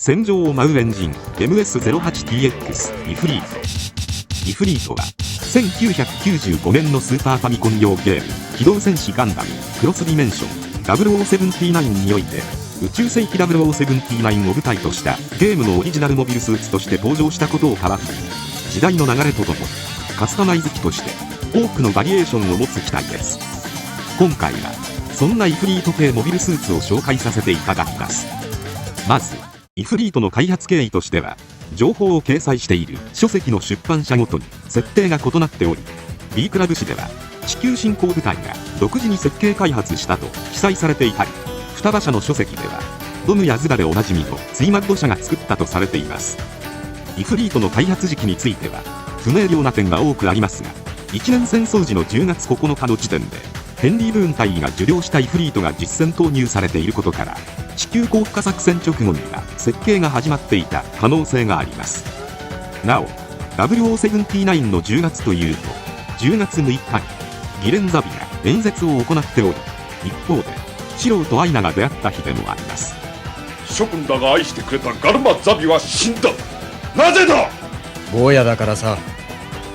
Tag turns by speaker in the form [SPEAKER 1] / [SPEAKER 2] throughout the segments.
[SPEAKER 1] 戦場を舞うエンジン MS-08TX イフリート。イフリートは1995年のスーパーファミコン用ゲーム機動戦士ガンダムクロスディメンション0079において宇宙世紀0079を舞台としたゲームのオリジナルモビルスーツとして登場したことを皮切りに時代の流れとともにカスタマイズ機として多くのバリエーションを持つ機体です。今回はそんなイフリート系モビルスーツを紹介させていただきます。まずイフリートの開発経緯としては、情報を掲載している書籍の出版社ごとに設定が異なっており、 B クラブ誌では地球侵攻部隊が独自に設計開発したと記載されていたり、双葉社の書籍ではドムやズラでおなじみのツイマッド社が作ったとされています。イフリートの開発時期については不明瞭な点が多くありますが、一年戦争時の10月9日の時点でヘンリー・ブーン大尉が受領したイフリートが実戦投入されていることから、地球降伏化作戦直後には設計が始まっていた可能性があります。なお0079の10月というと10月6日にギレン・ザビが演説を行っており、一方でシローとアイナが出会った日でもあります。
[SPEAKER 2] 諸君らが愛してくれたガルマ・ザビは死んだ。なぜだ。
[SPEAKER 3] 坊やだからさ。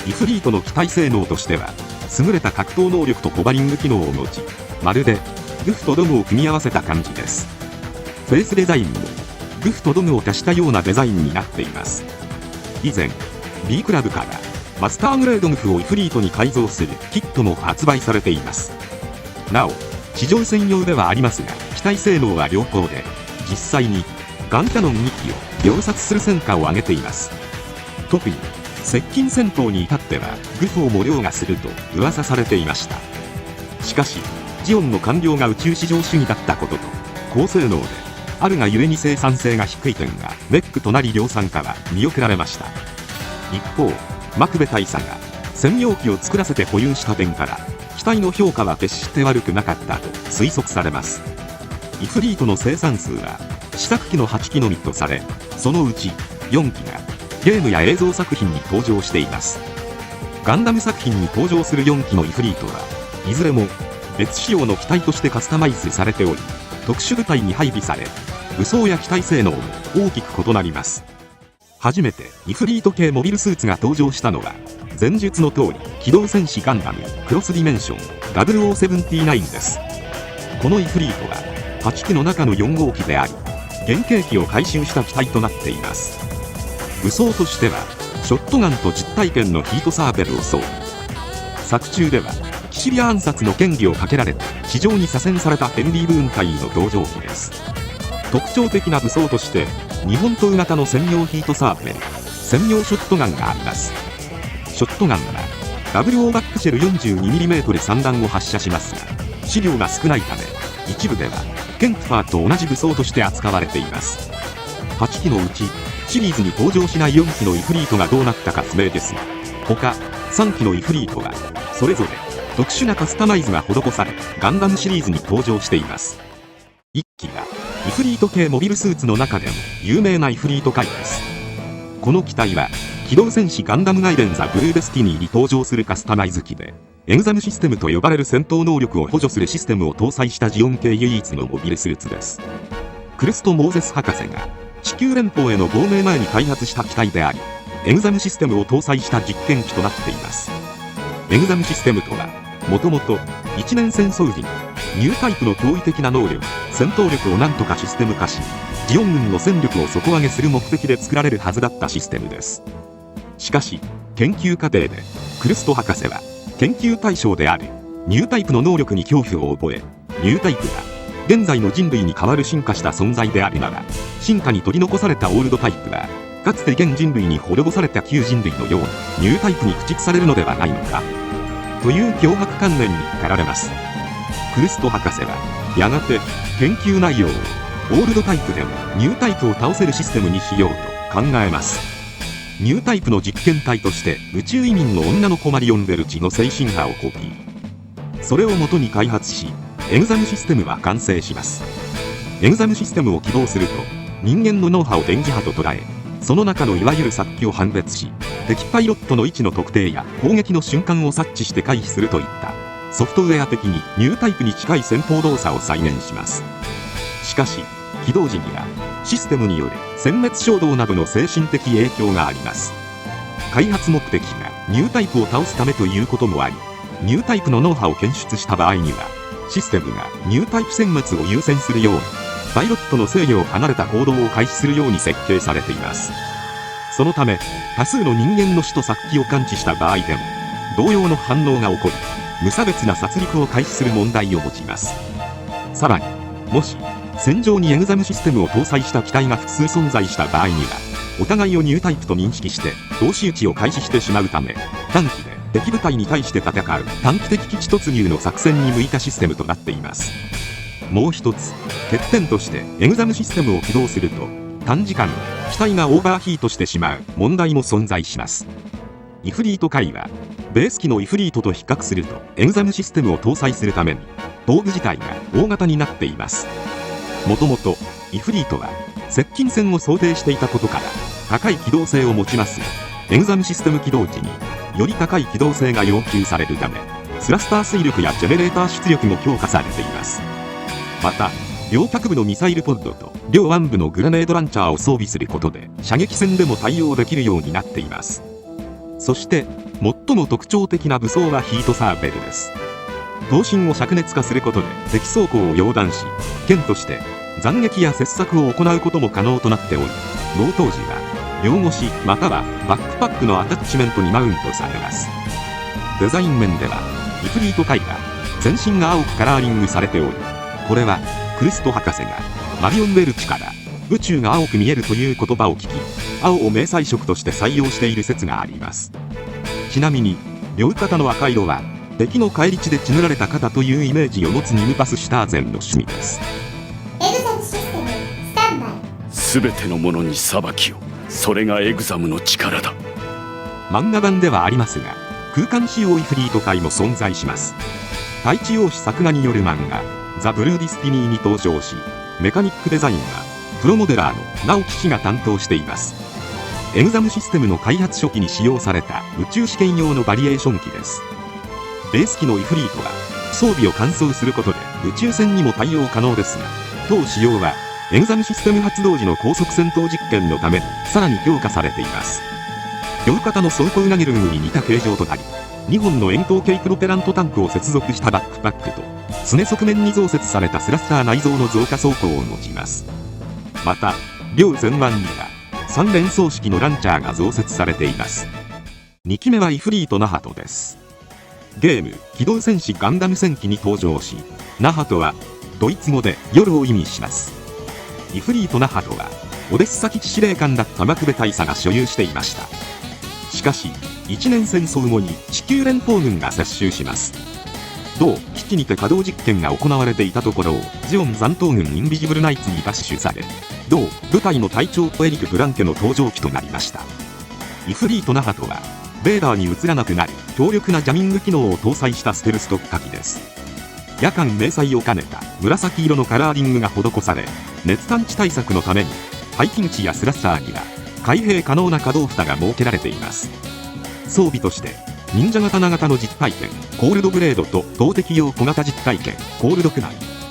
[SPEAKER 1] イフリートの機体性能としては優れた格闘能力とホバリング機能を持ち、まるでグフとドムを組み合わせた感じです。フェイスデザインもグフとドムを足したようなデザインになっています。以前 B クラブからマスターグレードグフをイフリートに改造するキットも発売されています。なお地上専用ではありますが、機体性能は良好で、実際にガンキャノン2機を秒殺する戦果を上げています。特に接近戦闘に至ってはグフをも凌駕すると噂されていました。しかしジオンの官僚が宇宙至上主義だったことと高性能であるがゆえに生産性が低い点がネックとなり量産化は見送られました。一方マクベ大佐が専用機を作らせて保有した点から機体の評価は決して悪くなかったと推測されます。イフリートの生産数は試作機の8機のみとされ、そのうち4機がゲームや映像作品に登場しています。ガンダム作品に登場する4機のイフリートはいずれも別仕様の機体としてカスタマイズされており、特殊部隊に配備され、武装や機体性能も大きく異なります。初めてイフリート系モビルスーツが登場したのは前述の通り機動戦士ガンダムクロスディメンション0079です。このイフリートは8機の中の4号機であり、原型機を回収した機体となっています。武装としてはショットガンと実体験のヒートサーベルを装備。作中ではキシリア暗殺の嫌疑をかけられて地上に左遷されたヘンリー・ブーン隊員の同乗機です。特徴的な武装として日本刀型の専用ヒートサーベル、専用ショットガンがあります。ショットガンはダブルオーバックシェル 42mm 散弾を発射しますが、資料が少ないため一部ではケンプファーと同じ武装として扱われています。8機のうちシリーズに登場しない4機のイフリートがどうなったか不明ですが、他3機のイフリートはそれぞれ特殊なカスタマイズが施されガンダムシリーズに登場しています。1機がイフリート系モビルスーツの中でも有名なイフリート回です。この機体は機動戦士ガンダムガイデンザ・ブルーデスティニーに登場するカスタマイズ機で、エンザムシステムと呼ばれる戦闘能力を補助するシステムを搭載したジオン系唯一のモビルスーツです。クルスト・モーゼス博士が地球連邦への亡命前に開発した機体であり、エンザムシステムを搭載した実験機となっています。エンザムシステムとはもともと一年戦争時にニュータイプの驚異的な能力、戦闘力を何とかシステム化し、ジオン軍の戦力を底上げする目的で作られるはずだったシステムです。しかし研究過程でクルスト博士は研究対象であるニュータイプの能力に恐怖を覚え、ニュータイプが現在の人類に代わる進化した存在であるなら、進化に取り残されたオールドタイプはかつて現人類に滅ぼされた旧人類のようにニュータイプに駆逐されるのではないのかという強迫観念に駆られます。クルスト博士はやがて研究内容をオールドタイプでもニュータイプを倒せるシステムにしようと考えます。ニュータイプの実験体として宇宙移民の女の子マリオン・ベルチの精神波をコピー。それを元に開発しエンザムシステムは完成します。エンザムシステムを起動すると人間の脳波を電磁波と捉え、その中のいわゆる殺気を判別し、敵パイロットの位置の特定や攻撃の瞬間を察知して回避するといったソフトウェア的にニュータイプに近い戦闘動作を再現します。しかし起動時にはシステムによる殲滅衝動などの精神的影響があります。開発目的がニュータイプを倒すためということもあり、ニュータイプの脳波を検出した場合にはシステムがニュータイプ殲滅を優先するように、パイロットの制御を離れた行動を開始するように設計されています。そのため多数の人間の死と殺気を感知した場合でも同様の反応が起こり、無差別な殺戮を開始する問題を持ちます。さらに、もし戦場にエグザムシステムを搭載した機体が複数存在した場合には、お互いをニュータイプと認識して同士討ちを開始してしまうため、短期で敵部隊に対して戦う短期的基地突入の作戦に向いたシステムとなっています。もう一つ、欠点としてエグザムシステムを起動すると短時間で機体がオーバーヒートしてしまう問題も存在します。イフリート海はベース機のイフリートと比較するとエグザムシステムを搭載するために頭部自体が大型になっています。もともとイフリートは接近戦を想定していたことから高い機動性を持ちますが、エグザムシステム起動時により高い機動性が要求されるため、スラスター推力やジェネレーター出力も強化されています。また両脚部のミサイルポッドと両腕部のグレネードランチャーを装備することで射撃戦でも対応できるようになっています。そして最も特徴的な武装はヒートサーベルです。刀身を灼熱化することで敵装甲を溶断し、剣として斬撃や切削を行うことも可能となっており、納刀時は両腰またはバックパックのアタッチメントにマウントされます。デザイン面ではイフリート海が全身が青くカラーリングされており、これはクリスト博士がマリオン・ウェルチから宇宙が青く見えるという言葉を聞き、青を迷彩色として採用している説があります。ちなみに両肩の赤色は敵の返り血で血塗られた肩というイメージを持つニムパス・シュターゼンの趣味です。
[SPEAKER 3] エグザムシステムスタンバイ。
[SPEAKER 2] 全てのものに裁きを、それがエグザムの力だ。
[SPEAKER 1] 漫画版ではありますが、空間仕様イフリート海も存在します。太一洋史作画による漫画ザ・ブルーディスティニーに登場し、メカニックデザインはプロモデラーの直樹氏が担当しています。エグザムシステムの開発初期に使用された宇宙試験用のバリエーション機です。ベース機のイフリートは装備を換装することで宇宙船にも対応可能ですが、当仕様はエグザムシステム発動時の高速戦闘実験のためにさらに強化されています。両肩の装甲ウナギルングに似た形状となり、2本の円筒形プロペラントタンクを接続したバックパックとすね側面に増設されたスラスター内蔵の増加装甲を持ちます。また両前腕には3連装式のランチャーが増設されています。2機目はイフリートナハトです。ゲーム機動戦士ガンダム戦記に登場し、ナハトはドイツ語で夜を意味します。イフリートナハトはオデッサ基地司令官だったマクベ大佐が所有していました。しかし1年戦争後に地球連邦軍が接収します。同基地にて稼働実験が行われていたところをジオン残党軍インビジブルナイツに奪取され、同部隊の隊長エリク・ブランケの登場機となりました。イフリートナハトはレーダーに映らなくなり強力なジャミング機能を搭載したステルス特化機です。夜間明細を兼ねた紫色のカラーリングが施され、熱探知対策のために排気口やスラッサーには開閉可能な可動蓋が設けられています。装備として忍者型型の実体験コールドブレードと投擲用小型実体験コールドクナイ、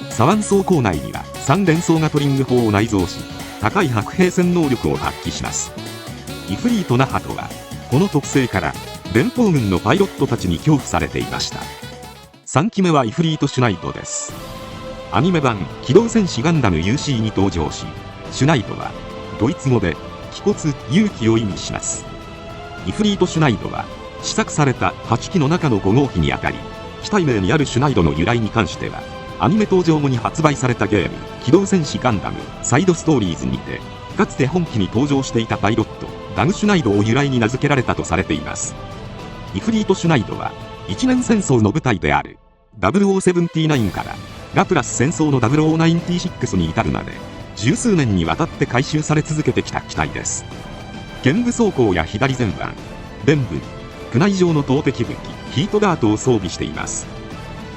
[SPEAKER 1] 左腕装甲内には3連装ガトリング砲を内蔵し、高い白兵戦能力を発揮します。イフリートナハトはこの特性から連邦軍のパイロットたちに恐怖されていました。3機目はイフリートシュナイトです。アニメ版機動戦士ガンダム UC に登場し、シュナイトはドイツ語で気骨勇気を意味します。イフリートシュナイドは試作された8機の中の5号機にあたり、機体名にあるシュナイドの由来に関してはアニメ登場後に発売されたゲーム機動戦士ガンダムサイドストーリーズにて、かつて本機に登場していたパイロットダグ・シュナイドを由来に名付けられたとされています。イフリートシュナイドは一年戦争の舞台である0079からラプラス戦争の0096に至るまで十数年にわたって回収され続けてきた機体です。剣部装甲や左前腕、臀部、区内上の投擲武器ヒートダートを装備しています。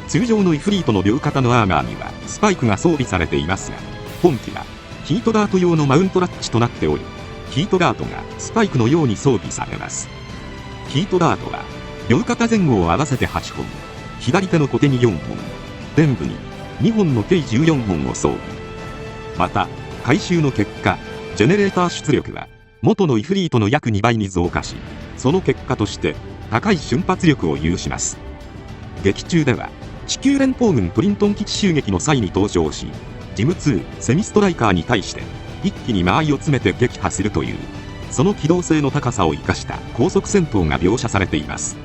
[SPEAKER 1] 通常のイフリートの両肩のアーマーにはスパイクが装備されていますが、本機はヒートダート用のマウントラッチとなっており、ヒートダートがスパイクのように装備されます。ヒートダートは両肩前後を合わせて8本、左手の小手に4本、臀部に2本の計14本を装備。また回収の結果、ジェネレーター出力は元のイフリートの約2倍に増加し、その結果として高い瞬発力を有します。劇中では地球連邦軍トリントン基地襲撃の際に登場し、ジム2セミストライカーに対して一気に間合いを詰めて撃破するという、その機動性の高さを生かした高速戦闘が描写されています。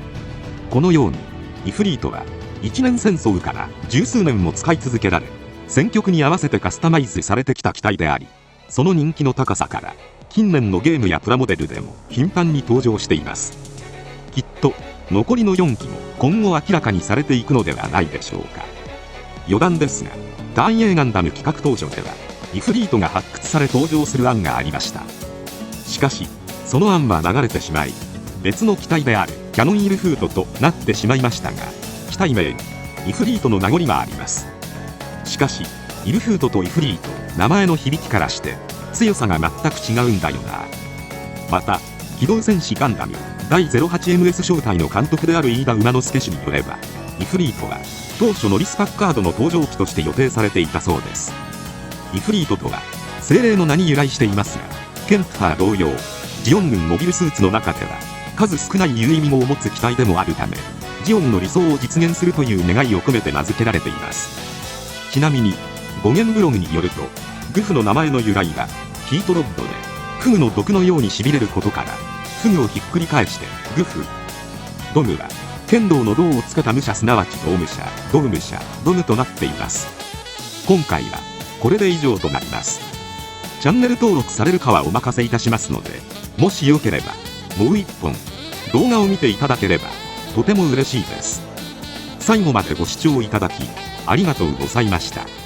[SPEAKER 1] このようにイフリートは一年戦争から十数年も使い続けられ、戦局に合わせてカスタマイズされてきた機体であり、その人気の高さから近年のゲームやプラモデルでも頻繁に登場しています。きっと残りの4機も今後明らかにされていくのではないでしょうか。余談ですが、大英ガンダム企画当初ではイフリートが発掘され登場する案がありました。しかしその案は流れてしまい、別の機体であるキャノンイルフートとなってしまいましたが、機体名にイフリートの名残があります。しかしイルフートとイフリート、名前の響きからして強さが全く違うんだよな。また機動戦士ガンダム第 08MS 小隊の監督である飯田馬之助氏によれば、イフリートは当初ノリス・パッカードの登場機として予定されていたそうです。イフリートとは精霊の名に由来していますが、ケンプター同様ジオン軍モビルスーツの中では数少ない有意味語を持つ機体でもあるため、ジオンの理想を実現するという願いを込めて名付けられています。ちなみに語源ブログによると、グフの名前の由来はヒートロッドでフグの毒のようにしびれることから、フグをひっくり返してグフ。ドムは剣道の銅をつけた武者、すなわち銅武者、ドム武者、ドムとなっています。今回はこれで以上となります。チャンネル登録されるかはお任せいたしますので、もしよければもう一本動画を見ていただければとても嬉しいです。最後までご視聴いただきありがとうございました。